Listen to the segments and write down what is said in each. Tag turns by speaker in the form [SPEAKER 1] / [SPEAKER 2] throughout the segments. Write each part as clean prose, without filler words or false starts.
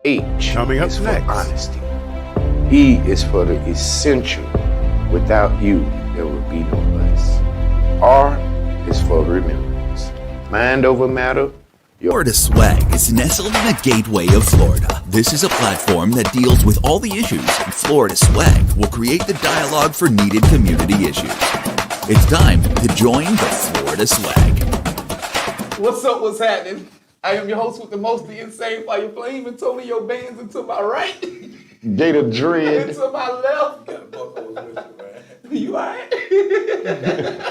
[SPEAKER 1] H
[SPEAKER 2] Coming up
[SPEAKER 1] is for
[SPEAKER 2] next.
[SPEAKER 1] honesty. E is for the essential. Without you, there would be no us. R is for remembrance. Mind over matter.
[SPEAKER 3] Florida Swag is nestled in the gateway of Florida. This is a platform that deals with all the issues, and Florida Swag will create the dialogue for needed community issues. It's time to join the Florida Swag.
[SPEAKER 4] What's up? What's happening? I am your host with the most, the insane fire flame, Antonio Bands, and to my right,
[SPEAKER 1] Gator Dread.
[SPEAKER 4] and to my left. You alright?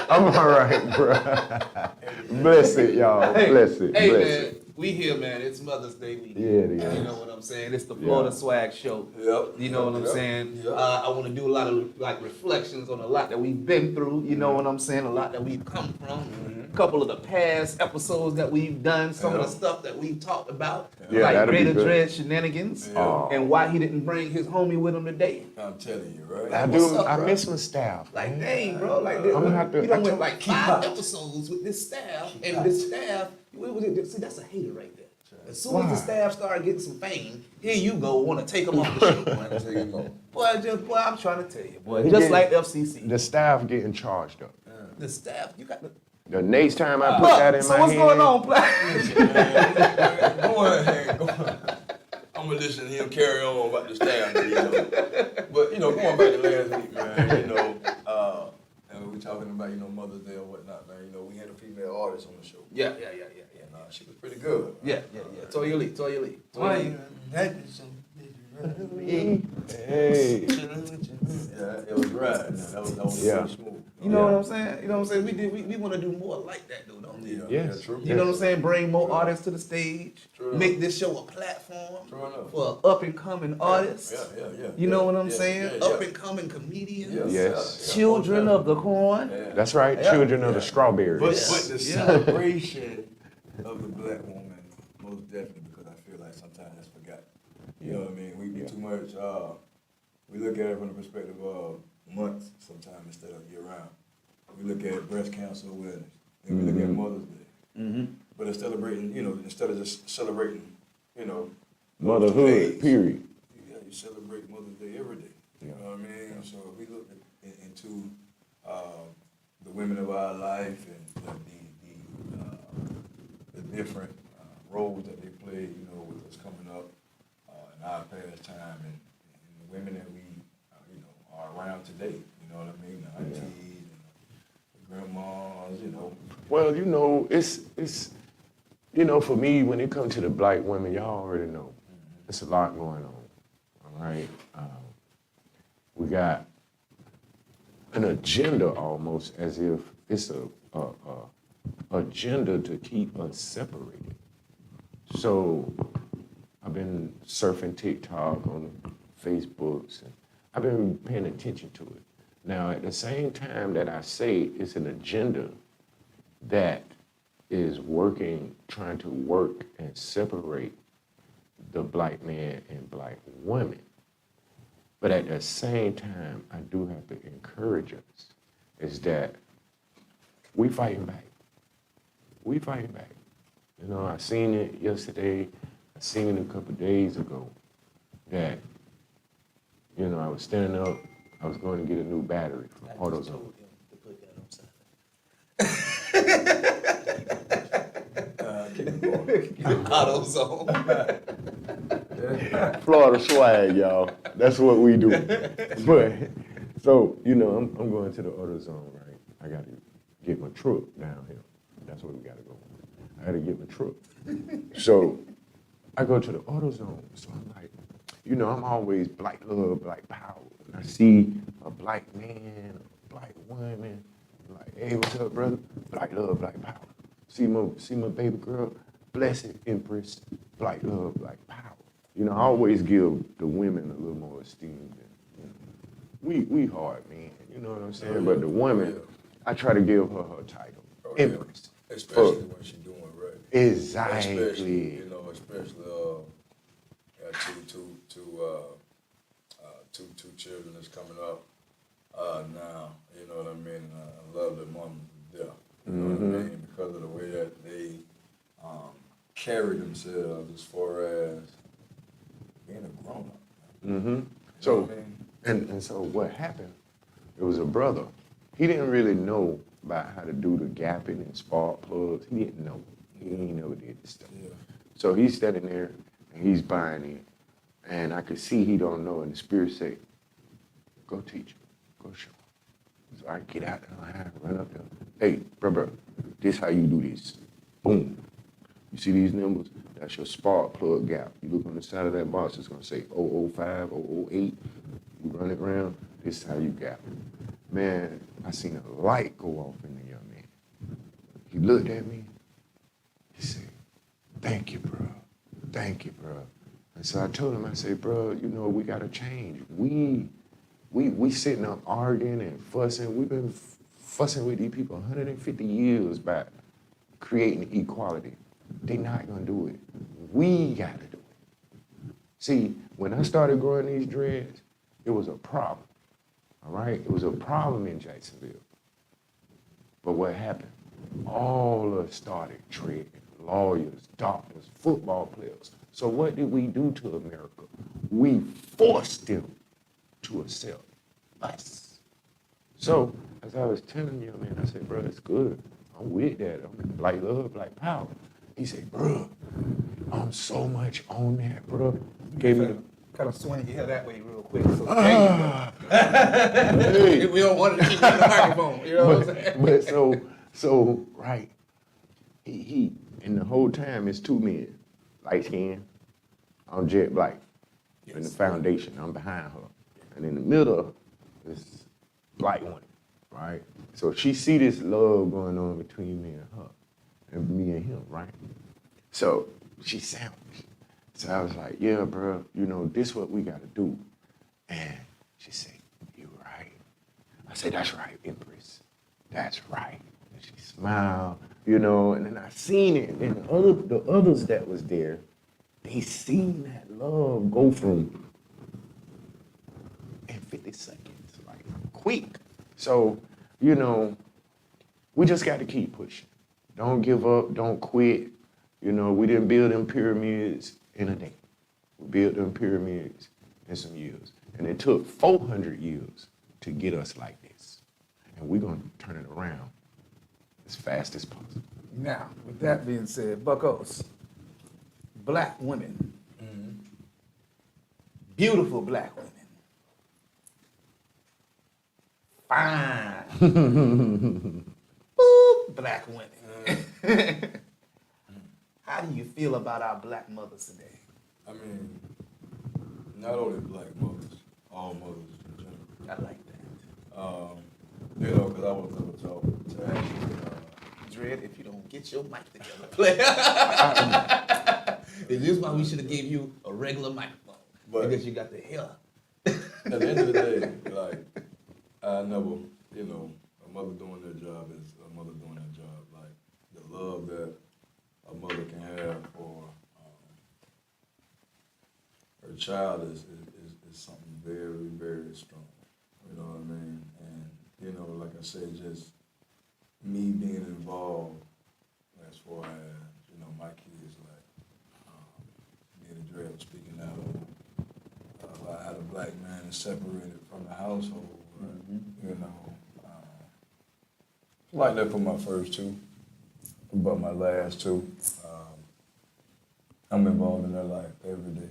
[SPEAKER 1] I'm all right, bro. Bless it, y'all. Bless it.
[SPEAKER 4] Hey,
[SPEAKER 1] Bless
[SPEAKER 4] man,
[SPEAKER 1] it.
[SPEAKER 4] we here, man. It's Mother's Day week.
[SPEAKER 1] Yeah, it is.
[SPEAKER 4] You know what I'm saying? It's the Florida Swag Show.
[SPEAKER 5] Yep.
[SPEAKER 4] You know what I'm saying? I want to do a lot of reflections on a lot that we've been through. You know what I'm saying? A lot that we've come from. A couple of the past episodes that we've done. Some of the stuff that we've talked about.
[SPEAKER 1] Yeah,
[SPEAKER 4] like
[SPEAKER 1] that'll be
[SPEAKER 4] Greater
[SPEAKER 1] good.
[SPEAKER 4] Dread shenanigans. And why he didn't bring his homie with him today.
[SPEAKER 5] I'm telling you, right?
[SPEAKER 1] I
[SPEAKER 4] What's
[SPEAKER 1] do.
[SPEAKER 4] up,
[SPEAKER 1] I
[SPEAKER 4] bro?
[SPEAKER 1] miss my staff.
[SPEAKER 4] Like, dang, bro. Like,
[SPEAKER 1] I'm gonna have to-
[SPEAKER 4] you done
[SPEAKER 1] I
[SPEAKER 4] went
[SPEAKER 1] told-
[SPEAKER 4] like 5 episodes with this staff, and this staff, what was it? See, that's a hater right there. As soon as the staff started getting some fame, here you go, want to take them off the show. Boy, I'm trying to tell you, boy. Just like FCC.
[SPEAKER 1] The staff getting charged up.
[SPEAKER 4] The staff, you got the.
[SPEAKER 1] The next time I put that in
[SPEAKER 4] So
[SPEAKER 1] my
[SPEAKER 4] what's
[SPEAKER 1] hand.
[SPEAKER 4] going on, Black?
[SPEAKER 5] Go ahead. I'm gonna listen to him carry on about the staff, you know. But going back to last week, man, and we talking about Mother's Day or whatnot, man. We had a female artist on the show.
[SPEAKER 4] Yeah.
[SPEAKER 5] And she was pretty good.
[SPEAKER 4] Yeah. Toya Lee.
[SPEAKER 1] Hey.
[SPEAKER 5] Yeah, it was right. That was
[SPEAKER 1] Yeah.
[SPEAKER 5] pretty smooth.
[SPEAKER 4] You know what I'm saying? You know what I'm saying? We want to do more like that, though, don't we?
[SPEAKER 5] Yeah,
[SPEAKER 1] Yes.
[SPEAKER 5] yeah, true.
[SPEAKER 4] You know what I'm saying? Bring more artists to the stage.
[SPEAKER 5] True.
[SPEAKER 4] Make this show a platform
[SPEAKER 5] True enough.
[SPEAKER 4] for up and coming artists.
[SPEAKER 5] Yeah.
[SPEAKER 4] You know what I'm
[SPEAKER 5] Yeah,
[SPEAKER 4] saying?
[SPEAKER 5] yeah,
[SPEAKER 4] Up
[SPEAKER 5] yeah.
[SPEAKER 4] and coming comedians.
[SPEAKER 1] Yes.
[SPEAKER 4] Children of the corn.
[SPEAKER 5] Yeah.
[SPEAKER 1] That's right. Children of the strawberries.
[SPEAKER 5] But the celebration of the black woman, most definitely, because I feel like sometimes that's forgotten. You know what I mean? We do too much. We look at it from the perspective of months sometimes instead of year round. We look at breast cancer awareness, and we look at Mother's Day. But it's celebrating, instead of just celebrating,
[SPEAKER 1] Motherhood,
[SPEAKER 5] days,
[SPEAKER 1] period.
[SPEAKER 5] you celebrate Mother's Day every day. You know what I mean? So if we look into the women of our life and the different roles that they play, with us coming up in our past time and the women that we, are around today. You know what I mean? The aunties and the grandmas,
[SPEAKER 1] Well, it's for me, when it comes to the black women, y'all already know. It's a lot going on, all right? We got an agenda almost as if it's a agenda to keep us separated. So I've been surfing TikTok on Facebooks, and I've been paying attention to it. Now, at the same time that I say it's an agenda that is trying to work and separate the black man and black woman. But at the same time, I do have to encourage us, is that we fighting back. We fighting back. I seen it yesterday, I seen it a couple days ago, that, I was standing up, I was going to get a new battery from AutoZone.
[SPEAKER 4] AutoZone.
[SPEAKER 1] Florida swag, y'all. That's what we do. But, so, I'm going to the AutoZone, right? I got to get my truck down here. That's where we got to go. I got to get my truck. So, I go to the AutoZone. So I'm like, I'm always black love, black power. When I see a black man, a black woman, like, hey, what's up, brother? Black love, black power. See my baby girl, blessed empress, black love, black power. I always give the women a little more esteem than, we hard, man. You know what I'm saying? But the woman, I try to give her her title, empress.
[SPEAKER 5] especially when she's doing right.
[SPEAKER 1] Exactly.
[SPEAKER 5] Especially, two children that's coming up now. You know what I mean? I love their mom to death. You know what I mean? Because of the way that they carry themselves as far as
[SPEAKER 1] So,
[SPEAKER 5] You know what I mean?
[SPEAKER 1] and so what happened, it was a brother. He didn't really know about how to do the gapping and spark plugs. He didn't know. He ain't never did this stuff.
[SPEAKER 5] Yeah.
[SPEAKER 1] So he's standing there and he's buying it. And I could see he don't know. And the spirit said, go teach him. Go show him. So I get out there, I run up there. Hey, bro, this how you do this. Boom. You see these numbers? That's your spark plug gap. You look on the side of that box, it's gonna say 005, 008. You run it around, this is how you gap it. Man, I seen a light go off in the young man. He looked at me, he said, thank you, bro. Thank you, bro. And so I told him, I said, bro, you know, we gotta change. We sitting up arguing and fussing. We've been fussing with these people 150 years back, creating equality. They not gonna do it. We gotta do it. See, when I started growing these dreads, it was a problem, all right? It was a problem in Jacksonville. But what happened? All of us started trading, lawyers, doctors, football players. So what did we do to America? We forced them to accept us. So, as I was telling you, man, I said, bro, it's good. I'm with that. I'm black love, black power. He said, bro, I'm so much on that, bro. Gave me the
[SPEAKER 4] Kind of swing your hair that way real quick. So there you
[SPEAKER 1] hey.
[SPEAKER 4] go. We don't want to keep on the microphone. You know what I'm saying?
[SPEAKER 1] But so right. He and the whole time it's two men, light skin. I'm jet black. In the foundation, I'm behind her. And in the middle is black woman, right? So she see this love going on between me and her, and me and him, right? So she sampled me. So I was like, yeah, bro, you know, this what we gotta do. And she said, you right. I said, that's right, Empress. That's right. And she smiled, you know, and then I seen it. And the others that was there, they seen that love go from in 50 seconds, like quick. So, you know, we just got to keep pushing. Don't give up, don't quit. You know, we didn't build them pyramids in a day. We built them pyramids in some years. And it took 400 years to get us like this. And we're going to turn it around as fast as possible.
[SPEAKER 4] Now, with that being said, Buckos, black women, beautiful black women, fine, boop, black women. How do you feel about our black mothers today?
[SPEAKER 5] I mean, not only black mothers, all mothers in general.
[SPEAKER 4] I like that.
[SPEAKER 5] You know, because I was going to talk to actually,
[SPEAKER 4] Dread, if you don't get your mic together, player. This is why we should have gave you a regular microphone.
[SPEAKER 5] But-
[SPEAKER 4] because you got the hair.
[SPEAKER 5] at the end of the day, like, I never, you know, a mother doing their job is a mother doing their job. Like, the love that a mother can have for her child is something very, very strong. You know what I mean? And, you know, like I said, just me being involved as far as, you know, my kids, like, being a dread, speaking out about how the black man is separated from the household, you know. Like that for my first two, but my last two, I'm involved in their life every day,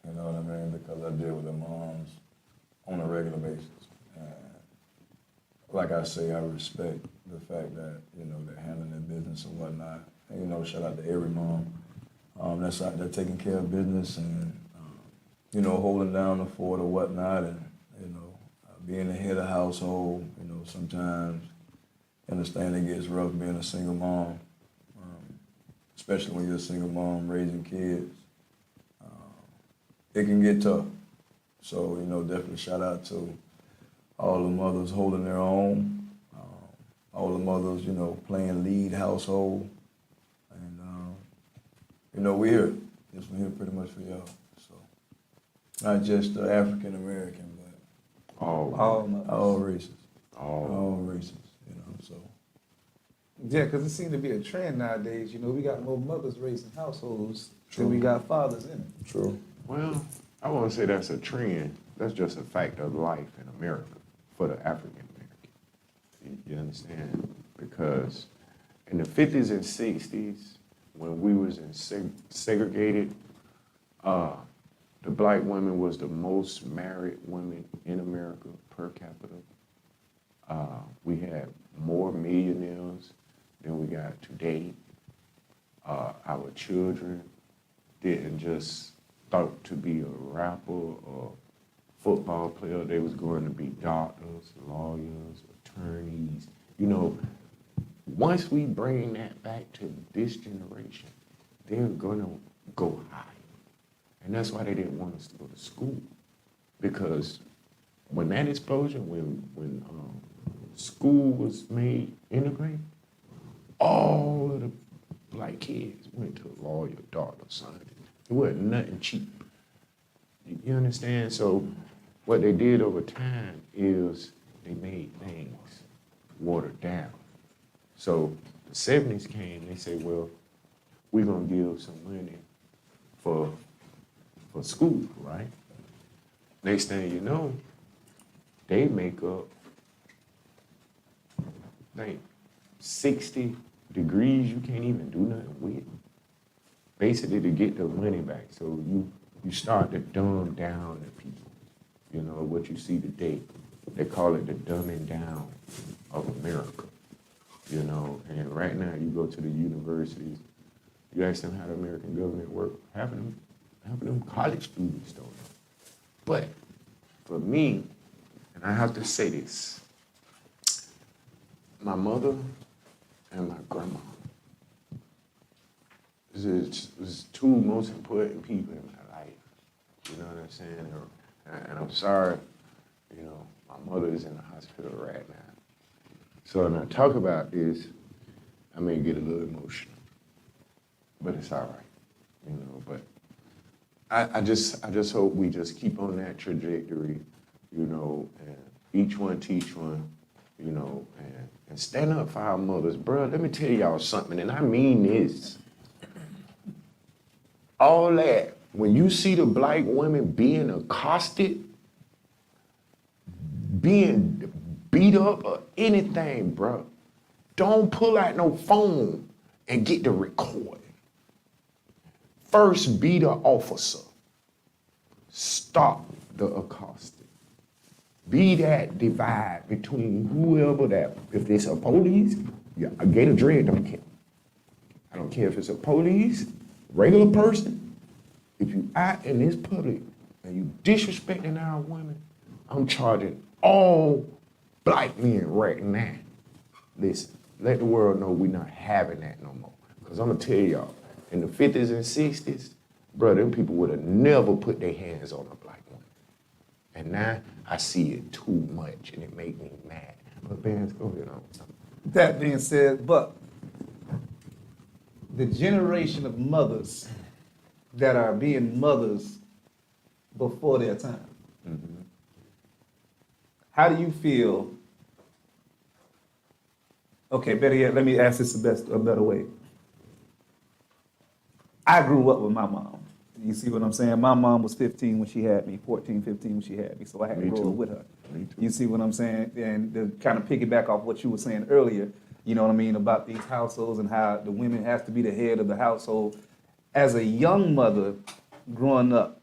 [SPEAKER 5] you know what I mean? Because I deal with their moms on a regular basis. And like I say, I respect the fact that, you know, they're handling their business and whatnot. And, you know, shout out to every mom that's out there taking care of business and, you know, holding down the fort or whatnot, and, you know, being the head of household. You know, sometimes understand it gets rough being a single mom, especially when you're a single mom raising kids. It can get tough. So, you know, definitely shout out to all the mothers holding their own, all the mothers, you know, playing lead household. And, you know, we're here. Yes, we're here pretty much for y'all. So, not just the African American, but all races. All races, you know, so.
[SPEAKER 4] Yeah, because it seems to be a trend nowadays. You know, we got more mothers raising households than we got fathers in it.
[SPEAKER 5] True.
[SPEAKER 1] Well, I won't say that's a trend. That's just a fact of life in America for the African American. You understand? Because in the 50s and 60s, when we was in segregated, the black women was the most married women in America per capita. We had more millionaires than we got today. Our children didn't just thought to be a rapper or football player. They was going to be doctors, lawyers, attorneys. You know, once we bring that back to this generation, they're gonna go high. And that's why they didn't want us to go to school. Because when that explosion, when school was made integrated, all of the black kids went to lawyer, doctor, son. It wasn't nothing cheap. You understand? So what they did over time is they made things watered down. So the 70s came, they said, well, we're gonna give some money for school, right? Next thing you know, they make up, like 60 degrees you can't even do nothing with. Basically to get the money back. So you start to dumb down the people. You know, what you see today. They call it the dumbing down of America. You know, and right now you go to the universities, you ask them how the American government work, half of them college students don't know. But for me, and I have to say this, my mother and my grandma was two most important people in my life. You know what I'm saying? And I'm sorry, you know, my mother is in the hospital right now. So when I talk about this, I may get a little emotional, but it's all right, you know. But I just hope we just keep on that trajectory, you know, and each one teach one, you know, and stand up for our mothers. Bro, let me tell y'all something, and I mean this. All that, when you see the black women being accosted, being beat up or anything, bro, don't pull out no phone and get the recording. First be the officer. Stop the accosting. Be that divide between whoever that, if it's a police, yeah, a Gator Dread don't care. I don't care if it's a police, regular person. If you out in this public and you disrespecting our women, I'm charging all black men right now. Listen, let the world know we're not having that no more. Because I'm going to tell y'all, in the 50s and 60s, bro, them people would have never put their hands on a black woman. And now I see it too much and it make me mad. But Ben, go ahead on.
[SPEAKER 4] That being said, but the generation of mothers that are being mothers before their time, how do you feel? Okay, better yet, let me ask this a better way. I grew up with my mom. You see what I'm saying? My mom was 15 when she had me, 14, 15 when she had me, so I had to
[SPEAKER 1] Me
[SPEAKER 4] grow
[SPEAKER 1] too.
[SPEAKER 4] up with her.
[SPEAKER 1] Me too.
[SPEAKER 4] You see what I'm saying? And to kind of piggyback off what you were saying earlier, you know what I mean, about these households and how the women has to be the head of the household. As a young mother growing up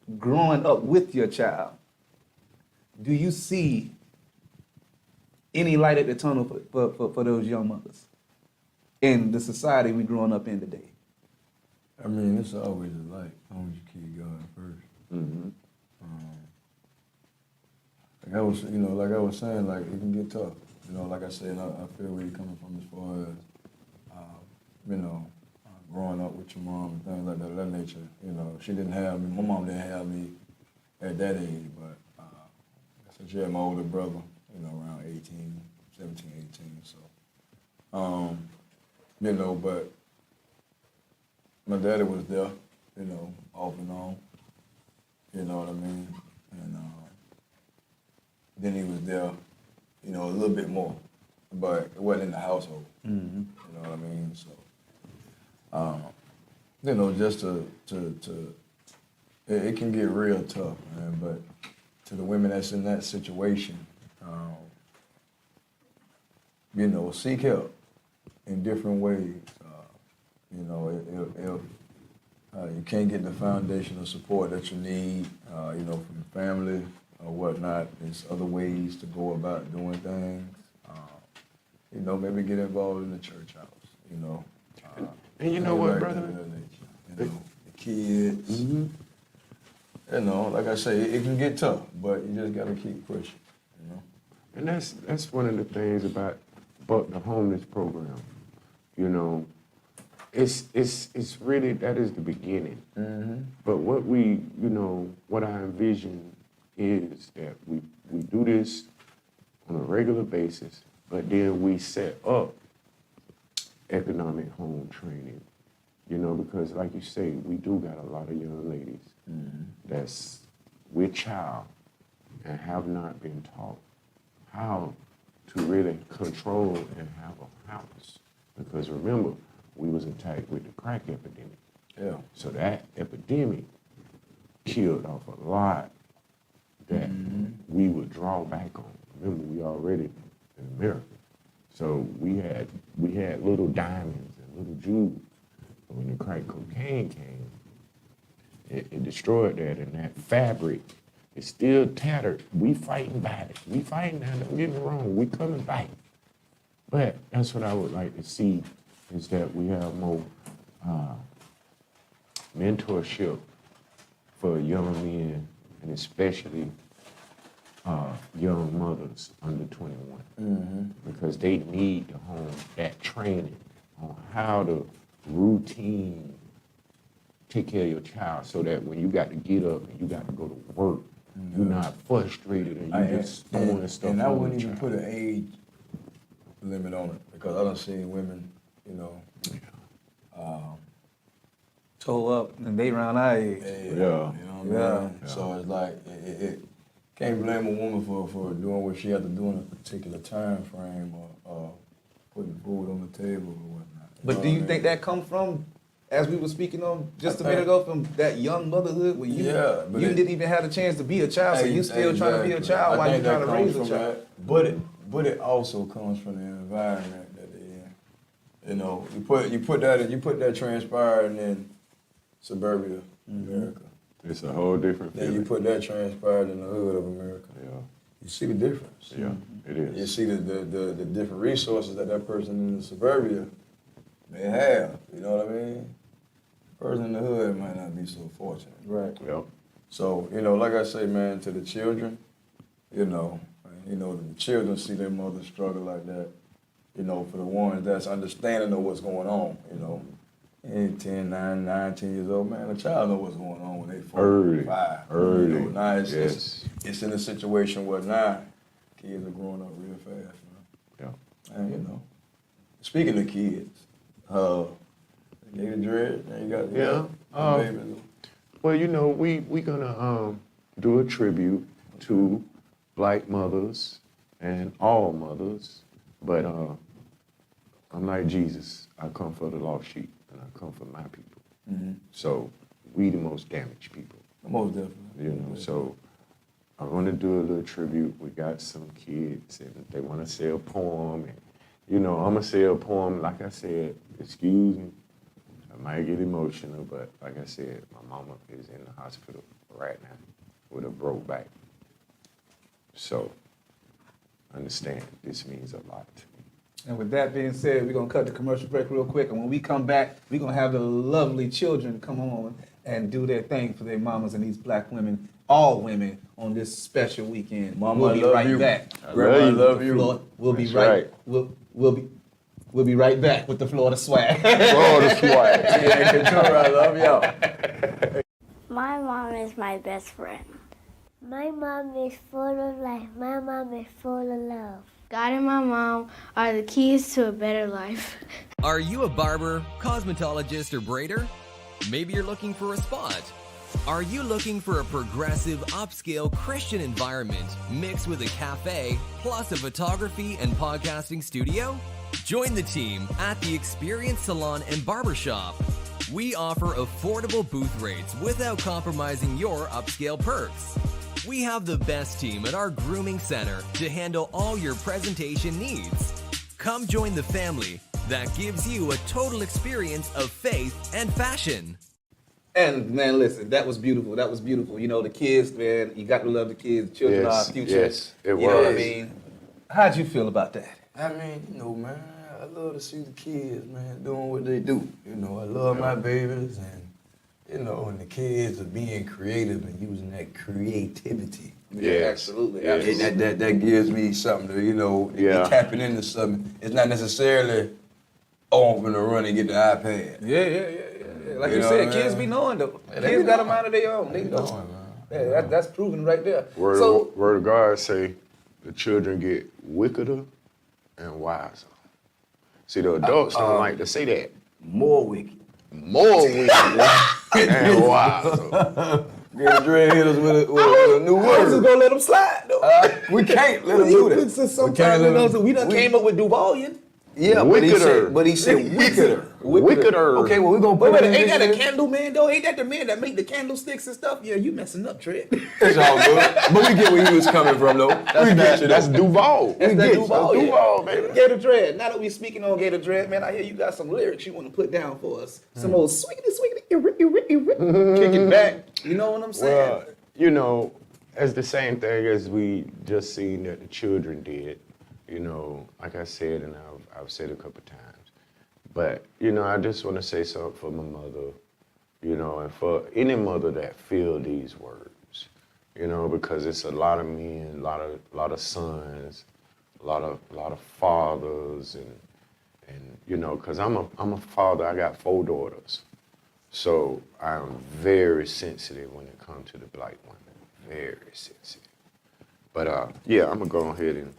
[SPEAKER 4] with your child, do you see any light at the tunnel for those young mothers in the society we growing up in today?
[SPEAKER 5] I mean, it's always a light, as long as you keep going first.
[SPEAKER 1] Mm-hmm.
[SPEAKER 5] Like I was saying, like, it can get tough. You know, like I said, I feel where you're coming from as far as, growing up with your mom and things like that, of that nature. You know, she didn't have me, my mom didn't have me at that age, but she had my older brother, you know, around 17, 18, so. But my daddy was there, you know, off and on, you know what I mean? And then he was there, you know, a little bit more, but it wasn't in the household, you know what I mean? So, just to it can get real tough, man. But to the women that's in that situation, you know, seek help in different ways. You know, if you can't get the foundational support that you need, you know, from family or whatnot, there's other ways to go about doing things. You know, maybe get involved in the church house, you know.
[SPEAKER 1] And you know what,
[SPEAKER 5] like
[SPEAKER 1] brother?
[SPEAKER 5] that, you know, the kids.
[SPEAKER 1] Mm-hmm.
[SPEAKER 5] You know, like I say, it can get tough, but you just gotta keep pushing, you know.
[SPEAKER 1] And that's one of the things about the homeless program. You know, it's really, that is the beginning.
[SPEAKER 5] Mm-hmm.
[SPEAKER 1] But what what I envision is that we do this on a regular basis, but then we set up economic home training, you know, because like you say, we do got a lot of young ladies that's with child and have not been taught how to really control and have a house. Because remember, we was attacked with the crack epidemic.
[SPEAKER 5] Yeah.
[SPEAKER 1] So that epidemic killed off a lot that we would draw back on. Remember, we already in America. So we had little diamonds and little jewels. But when the crack cocaine came, it destroyed that, and that fabric is still tattered. We fighting back. We fighting now, don't get me wrong, we coming back. But that's what I would like to see, is that we have more mentorship for young men, and especially young mothers under 21, because they need to hone that training on how to routine take care of your child, so that when you got to get up and you got to go to work, you're not frustrated and you just throwing stuff
[SPEAKER 5] and I
[SPEAKER 1] on the
[SPEAKER 5] wouldn't even
[SPEAKER 1] child.
[SPEAKER 5] put an age limit on it, because I done seen women, you know,
[SPEAKER 4] Toe up, and they around our age.
[SPEAKER 5] you know what I mean?
[SPEAKER 4] Yeah.
[SPEAKER 5] So it's like, it can't blame a woman for doing what she had to do in a particular time frame, or putting food on the table or whatnot.
[SPEAKER 4] But
[SPEAKER 5] know
[SPEAKER 4] do
[SPEAKER 5] what
[SPEAKER 4] you
[SPEAKER 5] I
[SPEAKER 4] think
[SPEAKER 5] mean?
[SPEAKER 4] that come from, as we were speaking on just a
[SPEAKER 5] I
[SPEAKER 4] minute
[SPEAKER 5] think-
[SPEAKER 4] ago, from that young motherhood where you
[SPEAKER 5] Yeah, but
[SPEAKER 4] you
[SPEAKER 5] it-
[SPEAKER 4] didn't even have the chance to be a child, so you still trying to be a
[SPEAKER 5] Exactly.
[SPEAKER 4] child
[SPEAKER 5] I
[SPEAKER 4] while you
[SPEAKER 5] think
[SPEAKER 4] trying
[SPEAKER 5] that
[SPEAKER 4] to
[SPEAKER 5] comes
[SPEAKER 4] raise a
[SPEAKER 5] from
[SPEAKER 4] child.
[SPEAKER 5] that. But it also comes from the environment that they're in. You know, you put that transpiring in suburbia America.
[SPEAKER 1] It's a whole different
[SPEAKER 5] Then you
[SPEAKER 1] feeling.
[SPEAKER 5] put that transpired in the hood of America.
[SPEAKER 1] Yeah,
[SPEAKER 5] You see the difference.
[SPEAKER 1] yeah, it
[SPEAKER 5] You
[SPEAKER 1] is.
[SPEAKER 5] see the different resources that person in the suburbia may have. You know what I mean? The person in the hood might not be so fortunate.
[SPEAKER 4] Right.
[SPEAKER 1] Yep.
[SPEAKER 5] So, you know, like I say, man, to the children, you know, the children see their mother struggle like that. You know, for the ones that's understanding of what's going on, you know. 10, 9, 10 years old, man, a child know what's going on when they 4,
[SPEAKER 1] Early,
[SPEAKER 5] 5.
[SPEAKER 1] early,
[SPEAKER 5] You know, now
[SPEAKER 1] yes.
[SPEAKER 5] it's in a situation where now kids are growing up real fast, man.
[SPEAKER 1] Yeah.
[SPEAKER 5] And, you know, speaking of kids, Gator Dread, man, you got
[SPEAKER 1] Yeah,
[SPEAKER 5] babies.
[SPEAKER 1] Well, you know, we gonna do a tribute to Black mothers and all mothers, but I'm like Jesus. I come for the lost sheep, and I come for my people.
[SPEAKER 5] Mm-hmm.
[SPEAKER 1] So we the most damaged people,
[SPEAKER 5] Most definitely.
[SPEAKER 1] you know. So I want to do a little tribute. We got some kids, and they want to say a poem, and you know, I'm gonna say a poem. Like I said, excuse me. I might get emotional, but like I said, my mama is in the hospital right now with a broke back. So, understand, this means a lot to me.
[SPEAKER 4] And with that being said, we're going to cut the commercial break real quick. And when we come back, we're going to have the lovely children come on and do their thing for their mamas and these Black women, all women, on this special weekend.
[SPEAKER 5] Mama,
[SPEAKER 4] we'll
[SPEAKER 5] I
[SPEAKER 4] be
[SPEAKER 5] love
[SPEAKER 4] right
[SPEAKER 5] you.
[SPEAKER 4] back.
[SPEAKER 5] Grandma, I love
[SPEAKER 4] The
[SPEAKER 5] you.
[SPEAKER 4] Florida- We'll be
[SPEAKER 1] That's
[SPEAKER 4] right.
[SPEAKER 1] right.
[SPEAKER 4] We'll be right back with the Florida swag.
[SPEAKER 1] Florida swag.
[SPEAKER 5] Yeah, Katura, I love y'all.
[SPEAKER 2] My mom is my best friend.
[SPEAKER 6] My mom is full of life. My mom is full of love.
[SPEAKER 2] God and my mom are the keys to a better life.
[SPEAKER 7] Are you a barber, cosmetologist, or braider? Maybe you're looking for a spot. Are you looking for a progressive, upscale Christian environment mixed with a cafe, plus a photography and podcasting studio? Join the team at the Experience Salon and Barbershop. We offer affordable booth rates without compromising your upscale perks. We have the best team at our grooming center to handle all your presentation needs. Come join the family that gives you a total experience of faith and fashion.
[SPEAKER 4] And man, listen, that was beautiful. That was beautiful. You know, the kids, man, you got to love the kids. Children are our
[SPEAKER 1] Yes,
[SPEAKER 4] future.
[SPEAKER 1] yes, it
[SPEAKER 4] You know what I
[SPEAKER 1] was.
[SPEAKER 4] mean? How'd you feel about that?
[SPEAKER 5] I mean, you know, man, I love to see the kids, man, doing what they do. You know, I love my babies, and you know, and the kids are being creative and using that creativity.
[SPEAKER 1] Yes,
[SPEAKER 4] absolutely.
[SPEAKER 1] yes.
[SPEAKER 4] absolutely.
[SPEAKER 5] That gives me something to, you know,
[SPEAKER 1] Yeah.
[SPEAKER 5] tapping into something. It's not necessarily, oh, I'm gonna run and get the iPad.
[SPEAKER 4] Yeah. Like
[SPEAKER 5] You
[SPEAKER 4] you
[SPEAKER 5] know
[SPEAKER 4] said,
[SPEAKER 5] what I
[SPEAKER 4] kids
[SPEAKER 5] mean?
[SPEAKER 4] be knowing though.
[SPEAKER 5] Yeah, they
[SPEAKER 4] Kids
[SPEAKER 5] be
[SPEAKER 4] got a
[SPEAKER 5] knowing.
[SPEAKER 4] mind of their own. They know.
[SPEAKER 5] knowing, man.
[SPEAKER 4] Yeah, that's proven right there.
[SPEAKER 1] Word,
[SPEAKER 4] So
[SPEAKER 1] word of God say the children get wickeder and wiser. See, the adults don't like to say that.
[SPEAKER 5] More wicked.
[SPEAKER 1] More wickeder and wiser.
[SPEAKER 5] Get dread hitters with a new
[SPEAKER 4] I was just
[SPEAKER 5] word.
[SPEAKER 4] gonna let them slide though.
[SPEAKER 5] We can't let them do that.
[SPEAKER 4] Sometimes you know, we done came up with Duvalian.
[SPEAKER 5] Yeah,
[SPEAKER 1] Wickeder.
[SPEAKER 5] but he said wickeder.
[SPEAKER 1] Wickeder.
[SPEAKER 5] Okay, well, we're gonna
[SPEAKER 4] Wait,
[SPEAKER 5] put
[SPEAKER 4] wait,
[SPEAKER 5] it
[SPEAKER 4] ain't that
[SPEAKER 5] in
[SPEAKER 4] a
[SPEAKER 5] this-
[SPEAKER 4] candle man though? Ain't that the man that make the candlesticks and stuff? Yeah, you messing up, Trent.
[SPEAKER 5] It's all good. But we get where he was coming from, though. We get you,
[SPEAKER 1] That's
[SPEAKER 5] though.
[SPEAKER 1] Duval.
[SPEAKER 4] That's that Duval,
[SPEAKER 1] That's
[SPEAKER 4] yeah.
[SPEAKER 1] Duval, baby.
[SPEAKER 4] Gator Dread. Now that we speaking on Gator Dread, man, I hear you got some lyrics you want to put down for us. Some old swiggity, kick it back. You know what I'm saying?
[SPEAKER 1] Well, you know, it's the same thing as we just seen that the children did. You know, like I said, and I've said a couple times. But, you know, I just want to say something for my mother, you know, and for any mother that feel these words, you know, because it's a lot of men, a lot of sons, a lot of fathers, and you know, because I'm a father. I got 4 daughters, so I'm very sensitive when it comes to the black women, very sensitive. But yeah, I'm gonna go ahead and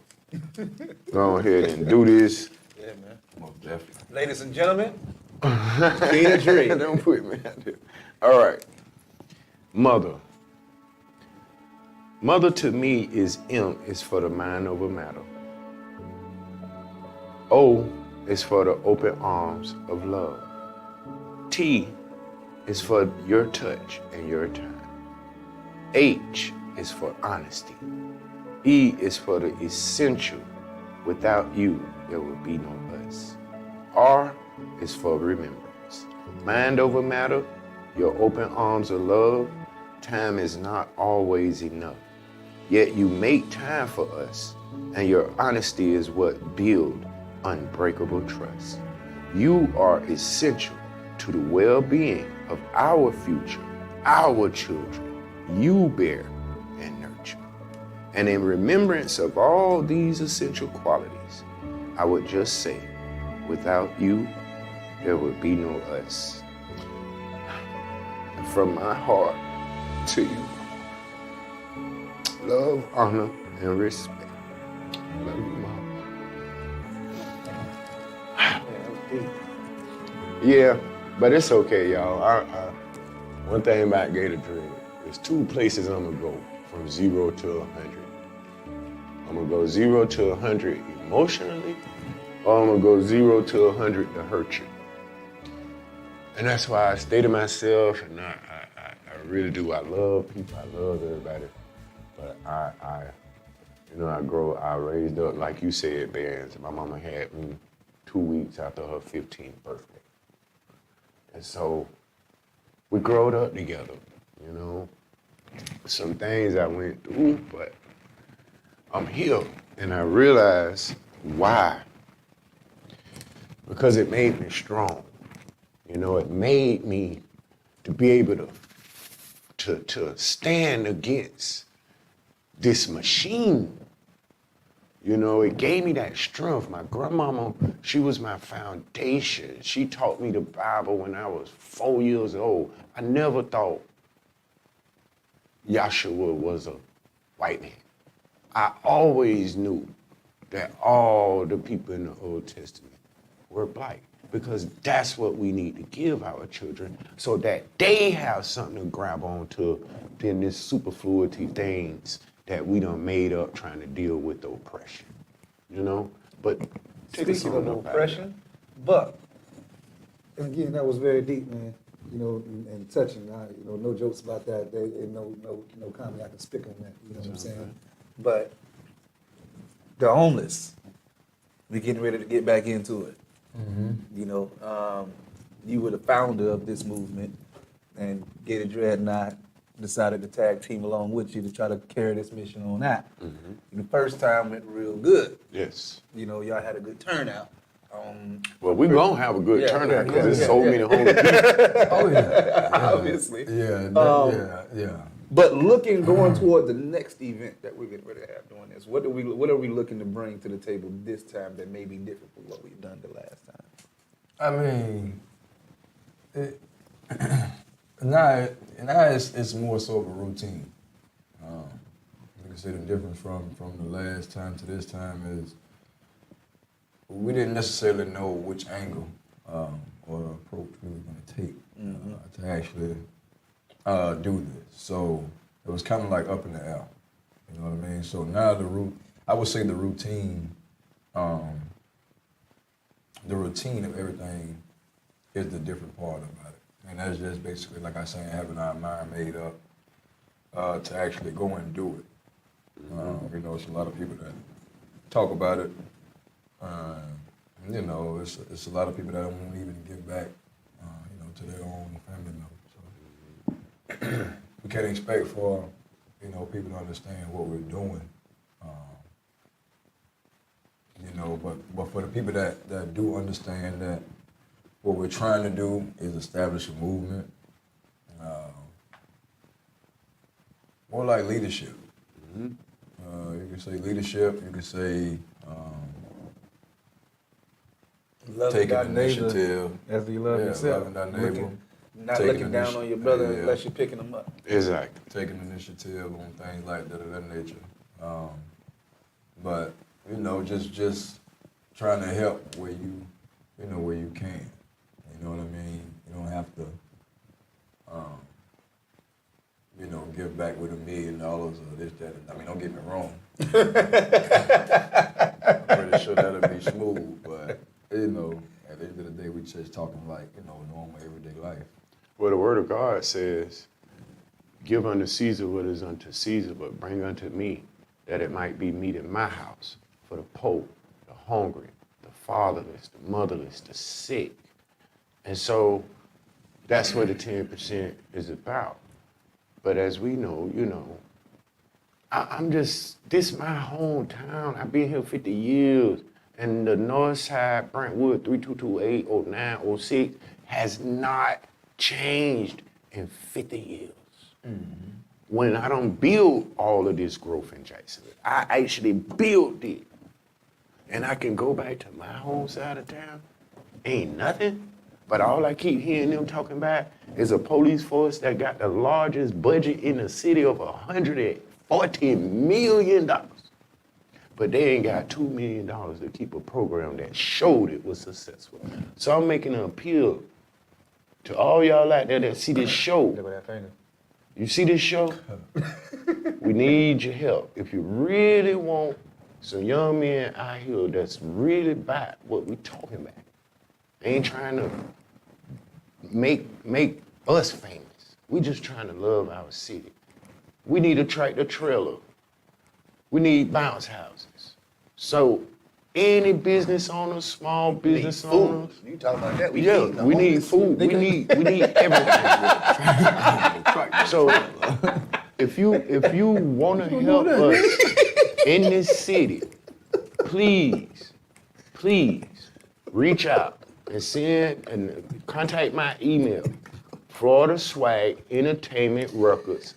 [SPEAKER 1] do this.
[SPEAKER 4] Yeah, man.
[SPEAKER 5] Most definitely.
[SPEAKER 4] Ladies and gentlemen, Gator Dread.
[SPEAKER 1] Don't put me out there. All right. Mother. Mother to me is M is for the mind over matter. O is for the open arms of love. T is for your touch and your time. H is for honesty. E is for the essential. Without you, there would be no us. R is for remembrance. Mind over matter, your open arms of love. Time is not always enough. Yet you make time for us, and your honesty is what builds unbreakable trust. You are essential to the well-being of our future, our children. You bear and nurture. And in remembrance of all these essential qualities, I would just say, without you, there would be no us. And from my heart to you, love, honor, and respect. Love you, Mom. Yeah, but it's okay, y'all. One thing about Gator Dread, there's 2 places I'm gonna go from 0 to 100. I'm gonna go 0 to 100 emotionally, or I'm gonna go 0 to 100 to hurt you. And that's why I stay to myself, and I really do. I love people, I love everybody, but I raised up, like you said, Bands. My mama had me 2 weeks after her 15th birthday. And so we growed up together, you know. Some things I went through, but I'm here, and I realize why. Because it made me strong. You know, it made me to be able to stand against this machine. You know, it gave me that strength. My grandmama, she was my foundation. She taught me the Bible when I was 4 years old. I never thought Yahshua was a white man. I always knew that all the people in the Old Testament were black, because that's what we need to give our children so that they have something to grab onto than this superfluity things that we done made up trying to deal with the oppression, you know? But take us
[SPEAKER 4] Speaking
[SPEAKER 1] on
[SPEAKER 4] of
[SPEAKER 1] up out
[SPEAKER 4] oppression, but, and again, that was very deep, man.
[SPEAKER 8] you know, and touching. You know, no jokes about that. And no comment I can speak on that. You know what I'm saying? But the homeless, we getting ready to get back into it. You know, you were the founder of this movement, and Gator Dreadnought decided to tag team along with you to try to carry this mission on out. The first time went real good.
[SPEAKER 1] Yes.
[SPEAKER 8] You know, y'all had a good turnout.
[SPEAKER 1] Well, we're going to have a good turnout because there's so many homeless people.
[SPEAKER 5] Oh yeah.
[SPEAKER 8] Obviously.
[SPEAKER 5] Yeah.
[SPEAKER 8] But going toward the next event that we're getting ready to have doing this, what are we looking to bring to the table this time that may be different from what we've done the last time?
[SPEAKER 5] I mean, now it's more so of a routine. Like I said, the difference from the last time to this time is we didn't necessarily know which angle or approach we were going to take to actually do this. So it was kind of like up in the air. You know what I mean? So now I would say the routine of everything is the different part about it. And that's just basically, like I said, having our mind made up to actually go and do it. You know, it's a lot of people that talk about it. You know, it's a lot of people that don't even give back, you know, to their own family members. So we can't expect for, you know, people to understand what we're doing. You know, but for the people that do understand that what we're trying to do is establish a movement, more like leadership. You can say leadership, you can say taking initiative.
[SPEAKER 8] As you love yourself.
[SPEAKER 5] Loving thy neighbor.
[SPEAKER 8] Not looking down on your brother unless you're picking him up.
[SPEAKER 1] Exactly.
[SPEAKER 5] Taking initiative on things like that of that nature. But, you know, just trying to help where you can. You know what I mean? You don't have to, you know, give back with $1 million or this, that. I mean, don't get me wrong. I'm pretty sure that'll be smooth, but, you know, at the end of the day, we just talking like, you know, normal everyday life.
[SPEAKER 1] Well, the word of God says, give unto Caesar what is unto Caesar, but bring unto me that it might be meat in my house for the poor, the hungry, the fatherless, the motherless, the sick. And so that's what the 10% is about. But as we know, you know, this is my hometown. I've been here 50 years. And the north side, Brentwood, 32228, 09, 06, has not changed in 50 years. When I don't build all of this growth in Jacksonville, I actually built it. And I can go back to my home side of town, ain't nothing. But all I keep hearing them talking about is a police force that got the largest budget in the city of $140 million. But they ain't got $2 million to keep a program that showed it was successful. So I'm making an appeal to all y'all out there that see this show. You see this show? We need your help. If you really want some young men out here that's really about what we talking about, they ain't trying to make us famous. We just trying to love our city. We need a tractor trailer. We need bounce houses. So any business owners, small business owners.
[SPEAKER 4] You talking about that?
[SPEAKER 1] We need food. We need everything. So if you want to help us in this city, please reach out and send and contact my email, Florida Swag Entertainment Records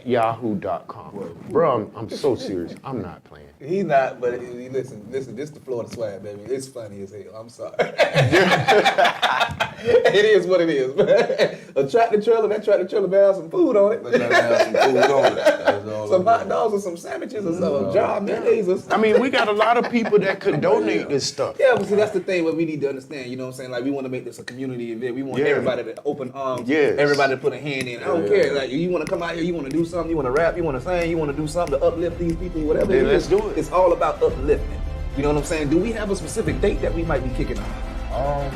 [SPEAKER 1] @yahoo.com. Bro, I'm so serious. I'm not playing.
[SPEAKER 8] He's not, but listen, this is the Florida swag, baby. It's funny as hell. I'm sorry. It is what it is. A tractor trailer, that tractor trailer may have some food on it. Some hot dogs or some sandwiches or some jar of mayonnaise or something.
[SPEAKER 1] I mean, we got a lot of people that could donate this stuff.
[SPEAKER 8] Yeah, but see, that's the thing what we need to understand. You know what I'm saying? Like, we want to make this a community event. We want everybody to open arms.
[SPEAKER 1] Yes.
[SPEAKER 8] Everybody to put a hand in. I don't care. Like, you want to come out here, you want to do something, you want to rap, you want to sing, you want to do something to uplift these people, whatever
[SPEAKER 1] Then
[SPEAKER 8] it
[SPEAKER 1] let's
[SPEAKER 8] is.
[SPEAKER 1] do it.
[SPEAKER 8] It's all about uplifting. You know what I'm saying? Do we have a specific date that we might be kicking off?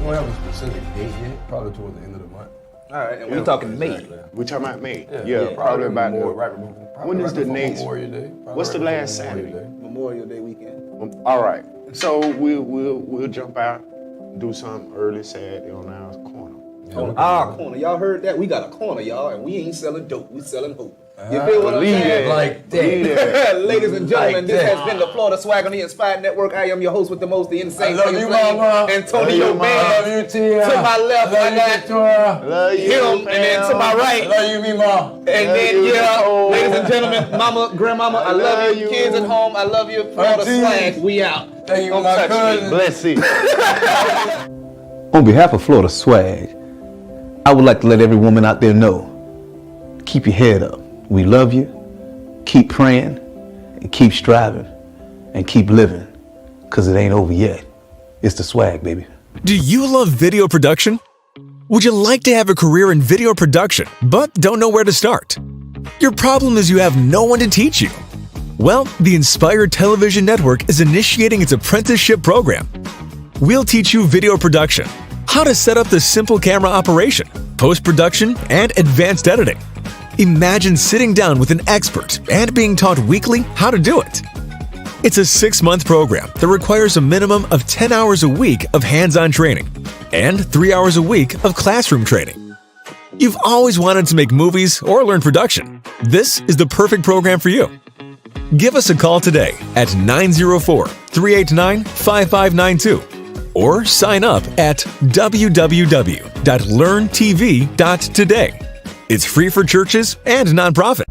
[SPEAKER 5] We don't have a specific date yet, probably towards the end of the month.
[SPEAKER 4] All right, and we talking May.
[SPEAKER 5] Exactly.
[SPEAKER 1] We talking about May?
[SPEAKER 5] Yeah,
[SPEAKER 1] Yeah, probably about
[SPEAKER 5] more,
[SPEAKER 1] the.
[SPEAKER 5] right,
[SPEAKER 1] When is the
[SPEAKER 5] before
[SPEAKER 1] next?
[SPEAKER 5] Memorial Day. Probably
[SPEAKER 1] What's the
[SPEAKER 5] right before
[SPEAKER 1] last
[SPEAKER 5] Memorial
[SPEAKER 1] Saturday?
[SPEAKER 5] Day.
[SPEAKER 4] Memorial Day weekend.
[SPEAKER 1] All right. So we'll jump out, do something early Saturday on our corner.
[SPEAKER 4] On our corner. Y'all heard that? We got a corner, y'all, and we ain't selling dope. We selling hope. You feel what I'm saying?
[SPEAKER 5] Like that.
[SPEAKER 4] Ladies and gentlemen,
[SPEAKER 5] Like
[SPEAKER 4] this
[SPEAKER 5] that.
[SPEAKER 4] has been the Florida Swag on the Inspired Network. I am your host with the most, the insane,
[SPEAKER 5] I love you,
[SPEAKER 4] flame,
[SPEAKER 5] mama.
[SPEAKER 4] Antonio
[SPEAKER 5] I
[SPEAKER 4] Band.
[SPEAKER 5] love you, Tia.
[SPEAKER 4] To my left, I got
[SPEAKER 5] Victoria.
[SPEAKER 1] Love you,
[SPEAKER 4] him, and then to my
[SPEAKER 5] I
[SPEAKER 4] right,
[SPEAKER 5] love you, Mima.
[SPEAKER 4] and then
[SPEAKER 1] you,
[SPEAKER 4] yeah,
[SPEAKER 1] Nicole.
[SPEAKER 4] ladies and gentlemen, mama, grandmama, I love you. Kids at home, I love you. Florida
[SPEAKER 5] Auntie.
[SPEAKER 4] Swag, we out.
[SPEAKER 5] Thank you,
[SPEAKER 4] Don't
[SPEAKER 5] my
[SPEAKER 4] touch me.
[SPEAKER 5] cousin.
[SPEAKER 1] Bless you.
[SPEAKER 8] On behalf of Florida Swag, I would like to let every woman out there know, keep your head up. We love you. Keep praying and keep striving and keep living, because it ain't over yet. It's the swag, baby.
[SPEAKER 9] Do you love video production? Would you like to have a career in video production, but don't know where to start? Your problem is you have no one to teach you. Well, the Inspired Television Network is initiating its apprenticeship program. We'll teach you video production, how to set up the simple camera operation, post-production, and advanced editing. Imagine sitting down with an expert and being taught weekly how to do it. It's a 6-month program that requires a minimum of 10 hours a week of hands-on training and 3 hours a week of classroom training. You've always wanted to make movies or learn production. This is the perfect program for you. Give us a call today at 904-389-5592 or sign up at www.learntv.today. It's free for churches and nonprofit.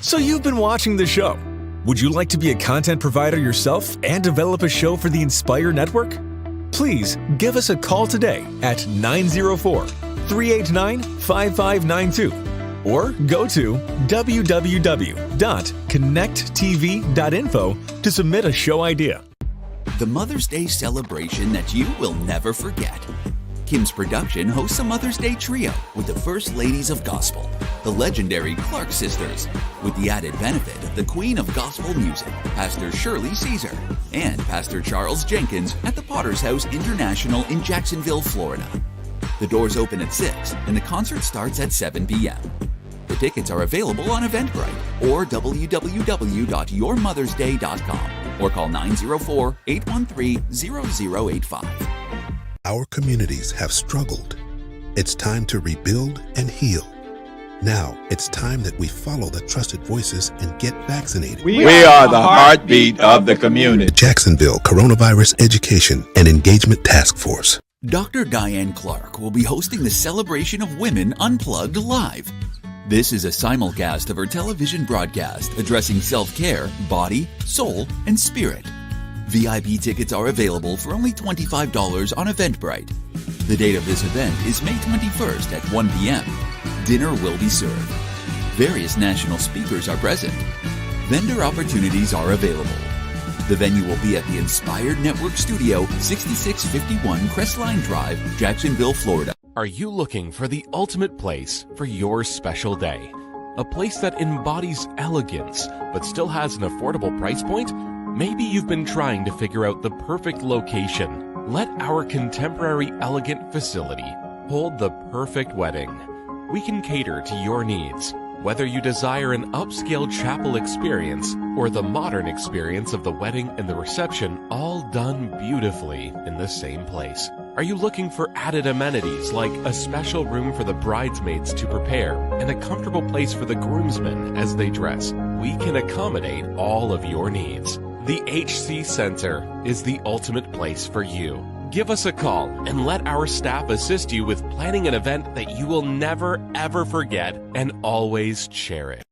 [SPEAKER 9] So you've been watching the show. Would you like to be a content provider yourself and develop a show for the Inspire Network? Please give us a call today at 904-389-5592 or go to www.connecttv.info to submit a show idea.
[SPEAKER 3] The Mother's Day celebration that you will never forget. Kim's Production hosts a Mother's Day trio with the First Ladies of Gospel, the legendary Clark Sisters, with the added benefit of the Queen of Gospel Music, Pastor Shirley Caesar, and Pastor Charles Jenkins at the Potter's House International in Jacksonville, Florida. The doors open at 6 and the concert starts at 7 p.m. The tickets are available on Eventbrite or www.yourmothersday.com or call 904-813-0085.
[SPEAKER 10] Our communities have struggled. It's time to rebuild and heal. Now, it's time that we follow the trusted voices and get vaccinated.
[SPEAKER 11] We are the heartbeat of the community.
[SPEAKER 10] Jacksonville Coronavirus Education and Engagement Task Force.
[SPEAKER 3] Dr. Diane Clark will be hosting the Celebration of Women Unplugged Live. This is a simulcast of her television broadcast addressing self-care, body, soul, and spirit. VIP tickets are available for only $25 on Eventbrite. The date of this event is May 21st at 1 p.m. Dinner will be served. Various national speakers are present. Vendor opportunities are available. The venue will be at the Inspired Network Studio, 6651 Crestline Drive, Jacksonville, Florida.
[SPEAKER 12] Are you looking for the ultimate place for your special day? A place that embodies elegance but still has an affordable price point? Maybe you've been trying to figure out the perfect location. Let our contemporary elegant facility hold the perfect wedding. We can cater to your needs, whether you desire an upscale chapel experience or the modern experience of the wedding and the reception, all done beautifully in the same place. Are you looking for added amenities like a special room for the bridesmaids to prepare and a comfortable place for the groomsmen as they dress? We can accommodate all of your needs. The HC Center is the ultimate place for you. Give us a call and let our staff assist you with planning an event that you will never ever forget and always cherish.